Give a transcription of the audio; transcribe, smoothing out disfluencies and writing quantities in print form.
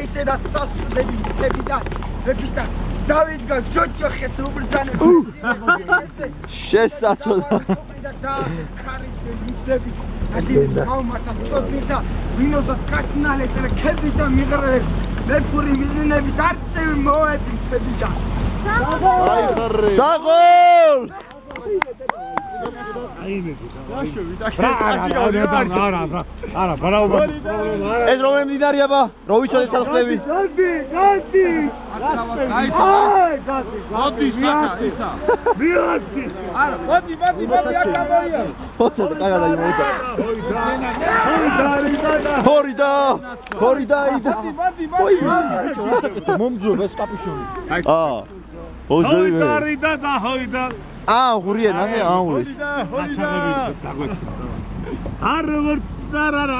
ისედაც სასწრები თებიდან ვეფისტაც დავიდგა ჯოჯოხეთს უბრძანებ შესაძლოა და ასეთ ქარის ვიდები ადილებს გავმართა ცოდნით და ვინოსაც კაცნალე წერა ქები და მიღრებს მეფური მიზნებით არწევი მოედი თებიდან საღოლ ეს რომ მდინარეა ბა რო ვიცოდე სახლები მოდი საკა ისა მიადი არა მოდი აქ გამორია ხოთა კაგადა იმოდა ჰორიდა მოდი ბიჭო ასაკეთე მომძრობ ეს კაპიშონი ჰორიდა და ჰორიდა ღურია ნახე აურეს არ ვერც და რა